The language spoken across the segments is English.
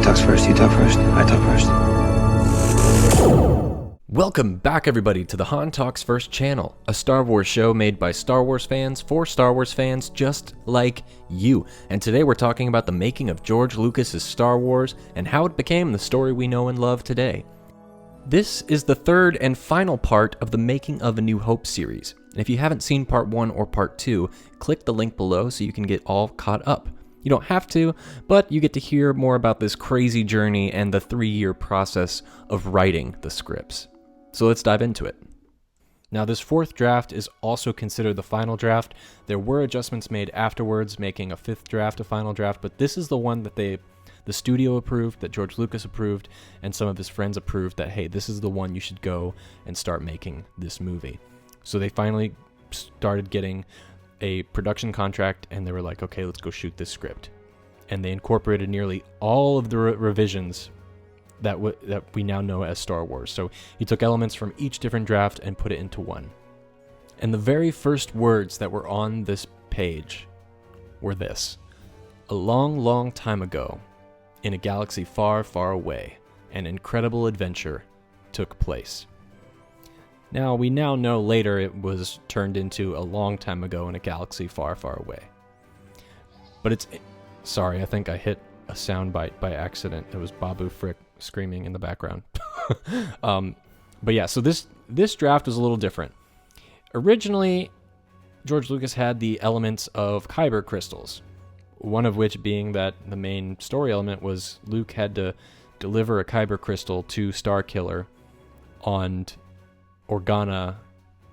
talks first, you talk first, I talk first. Welcome back, everybody, to the Han Talks First channel, a Star Wars show made by Star Wars fans for Star Wars fans just like you. And today we're talking about the making of George Lucas's Star Wars and how it became the story we know and love today. This is the third and final part of the Making of A New Hope series. And if you haven't seen part 1 or part 2, click the link below so you can get all caught up. You don't have to, but you get to hear more about this crazy journey and the 3-year process of writing the scripts. So let's dive into it. Now, this fourth draft is also considered the final draft. There were adjustments made afterwards, making a fifth draft a final draft, but this is the one that the studio approved, that George Lucas approved, and some of his friends approved that, hey, this is the one you should go and start making this movie. So they finally started getting a production contract, and they were like, okay, let's go shoot this script. And they incorporated nearly all of the revisions that we now know as Star Wars. So he took elements from each different draft and put it into one. And the very first words that were on this page were this: a long, long time ago, in a galaxy far, far away, an incredible adventure took place. Now, we now know later it was turned into a long time ago in a galaxy far, far away. But it's... Sorry, I think I hit a soundbite by accident. It was Babu Frick screaming in the background. But yeah, so this draft was a little different. Originally, George Lucas had the elements of Kyber crystals, one of which being that the main story element was Luke had to deliver a Kyber crystal to Starkiller on Organa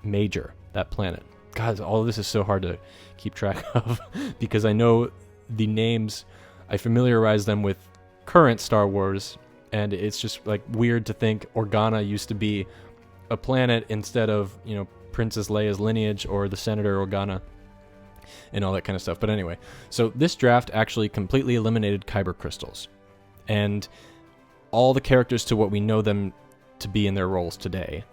Major, that planet. God, all of this is so hard to keep track of because I know the names, I familiarize them with current Star Wars, and it's just like weird to think Organa used to be a planet instead of, you know, Princess Leia's lineage or the Senator Organa and all that kind of stuff. But anyway, so this draft actually completely eliminated Kyber crystals and all the characters to what we know them to be in their roles today.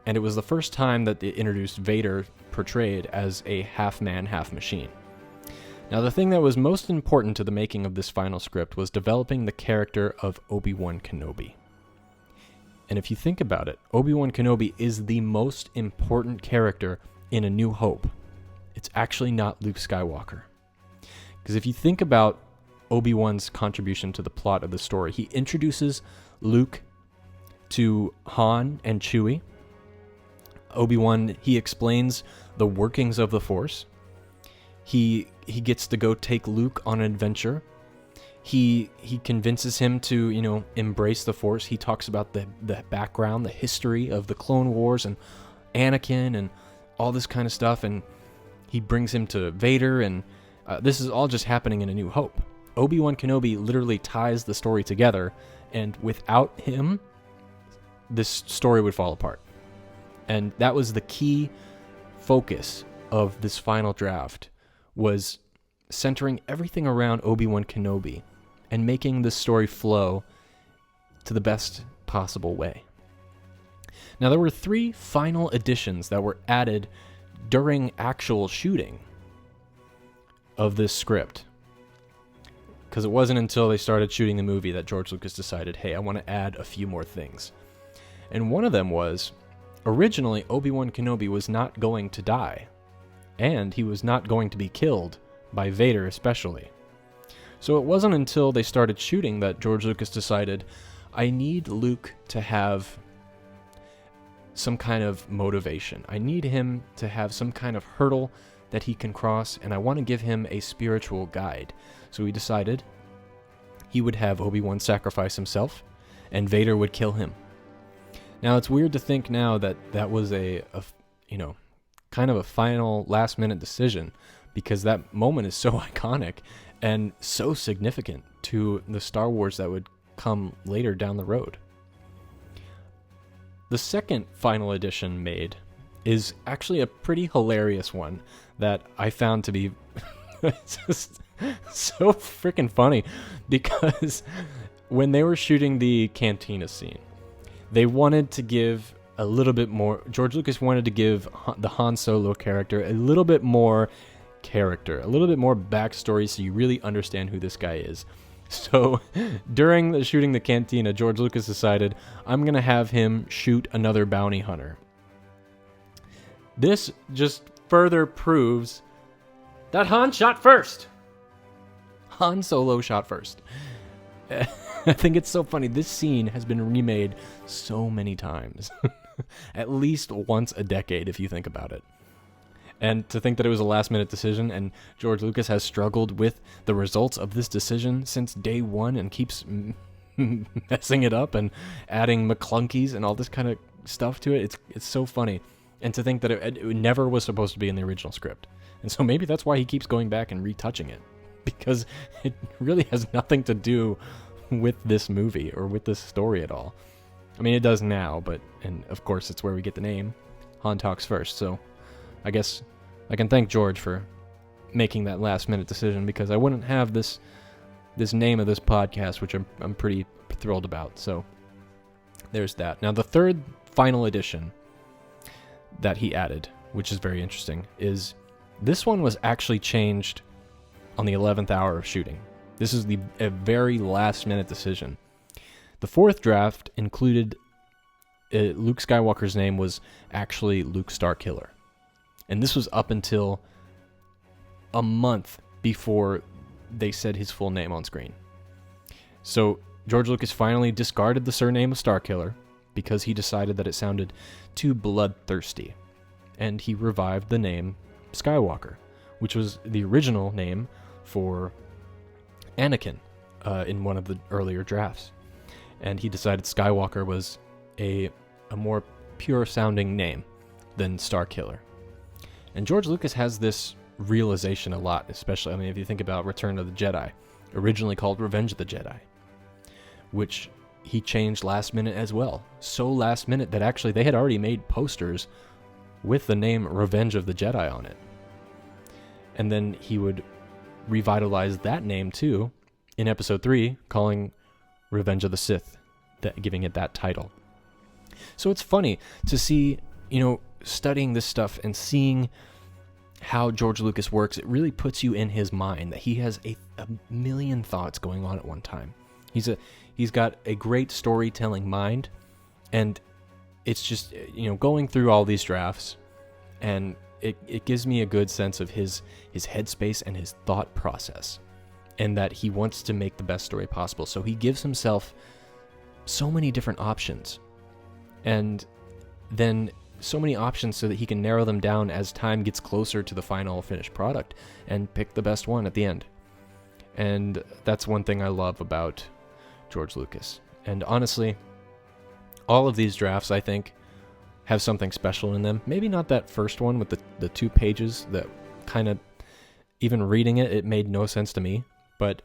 And it was the first time that they introduced Vader portrayed as a half-man, half-machine. Now, the thing that was most important to the making of this final script was developing the character of Obi-Wan Kenobi. And if you think about it, Obi-Wan Kenobi is the most important character in A New Hope. It's actually not Luke Skywalker. Because if you think about Obi-Wan's contribution to the plot of the story, he introduces Luke to Han and Chewie. Obi-Wan, he explains the workings of the Force. He gets to go take Luke on an adventure. He convinces him to, you know, embrace the Force. He talks about the background, the history of the Clone Wars and Anakin and all this kind of stuff. And he brings him to Vader, and this is all just happening in A New Hope. Obi-Wan Kenobi literally ties the story together, and without him, this story would fall apart. And that was the key focus of this final draft, was centering everything around Obi-Wan Kenobi and making this story flow to the best possible way. Now, there were 3 final additions that were added during actual shooting of this script, because it wasn't until they started shooting the movie that George Lucas decided, hey, I want to add a few more things. And one of them was, originally, Obi-Wan Kenobi was not going to die, and he was not going to be killed by Vader especially. So it wasn't until they started shooting that George Lucas decided, I need Luke to have some kind of motivation. I need him to have some kind of hurdle that he can cross, and I want to give him a spiritual guide. So he decided he would have Obi-Wan sacrifice himself, and Vader would kill him. Now, it's weird to think now that that was a kind of a final last-minute decision, because that moment is so iconic and so significant to the Star Wars that would come later down the road. The second final addition made is actually a pretty hilarious one that I found to be just so freaking funny, because when they were shooting the cantina scene, they wanted to give a little bit more, George Lucas wanted to give the Han Solo character a little bit more character, a little bit more backstory, so you really understand who this guy is. So during the shooting the cantina, George Lucas decided, I'm going to have him shoot another bounty hunter. This just further proves that Han shot first. Han Solo shot first. I think it's so funny. This scene has been remade so many times. At least once a decade, if you think about it. And to think that it was a last-minute decision, and George Lucas has struggled with the results of this decision since day one and keeps messing it up and adding McClunkies and all this kind of stuff to it. It's so funny. And to think that it never was supposed to be in the original script. And so maybe that's why he keeps going back and retouching it. Because it really has nothing to do with this movie or with this story at all. I mean, it does now, and of course it's where we get the name. Han talks first, so I guess I can thank George for making that last-minute decision, because I wouldn't have this name of this podcast, which I'm pretty thrilled about. So there's that. Now, the third final addition that he added, which is very interesting, is this one was actually changed on the 11th hour of shooting. This is a very last-minute decision. The fourth draft included Luke Skywalker's name was actually Luke Starkiller. And this was up until a month before they said his full name on screen. So George Lucas finally discarded the surname of Starkiller because he decided that it sounded too bloodthirsty. And he revived the name Skywalker, which was the original name for Anakin in one of the earlier drafts. And he decided Skywalker was a more pure-sounding name than Starkiller. And George Lucas has this realization a lot, especially, I mean, if you think about Return of the Jedi, originally called Revenge of the Jedi, which he changed last minute as well. So last minute that actually they had already made posters with the name Revenge of the Jedi on it. And then he would revitalize that name too in Episode 3, calling Revenge of the Sith, giving it that title. So it's funny to see, studying this stuff and seeing how George Lucas works. It really puts you in his mind that he has a million thoughts going on at one time. He's got a great storytelling mind, and it's just, going through all these drafts, and it gives me a good sense of his headspace and his thought process, and that he wants to make the best story possible. So he gives himself so many different options, and then so many options so that he can narrow them down as time gets closer to the final finished product and pick the best one at the end. And that's one thing I love about George Lucas. And honestly, all of these drafts, I think, have something special in them. Maybe not that first one with the 2 pages that kind of, even reading it made no sense to me, but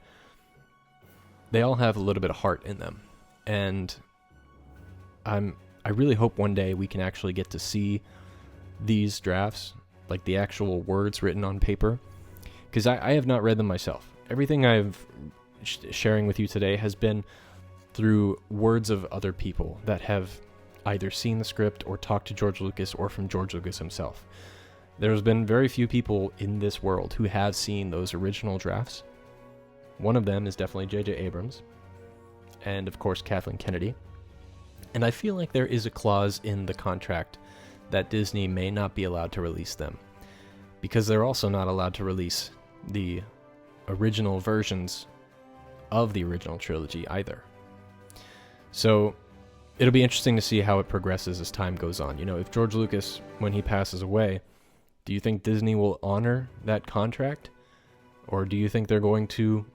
they all have a little bit of heart in them. And I really hope one day we can actually get to see these drafts, like the actual words written on paper, because I have not read them myself. Everything I've sharing with you today has been through words of other people that have either seen the script or talked to George Lucas or from George Lucas himself. There's been very few people in this world who have seen those original drafts. One of them is definitely J.J. Abrams, and of course Kathleen Kennedy. And I feel like there is a clause in the contract that Disney may not be allowed to release them, because they're also not allowed to release the original versions of the original trilogy either. So it'll be interesting to see how it progresses as time goes on. If George Lucas, when he passes away, do you think Disney will honor that contract? Or do you think they're going to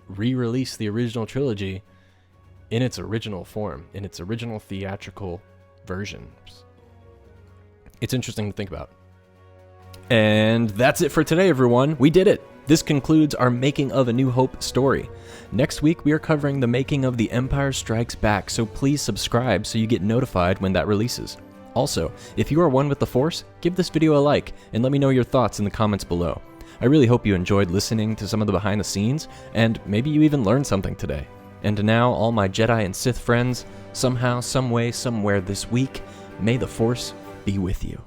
re-release the original trilogy in its original form, in its original theatrical versions? It's interesting to think about. And that's it for today, everyone. We did it. This concludes our Making of A New Hope story. Next week, we are covering the making of The Empire Strikes Back, so please subscribe so you get notified when that releases. Also, if you are one with the Force, give this video a like and let me know your thoughts in the comments below. I really hope you enjoyed listening to some of the behind the scenes, and maybe you even learned something today. And now, all my Jedi and Sith friends, somehow, someway, somewhere this week, may the Force be with you.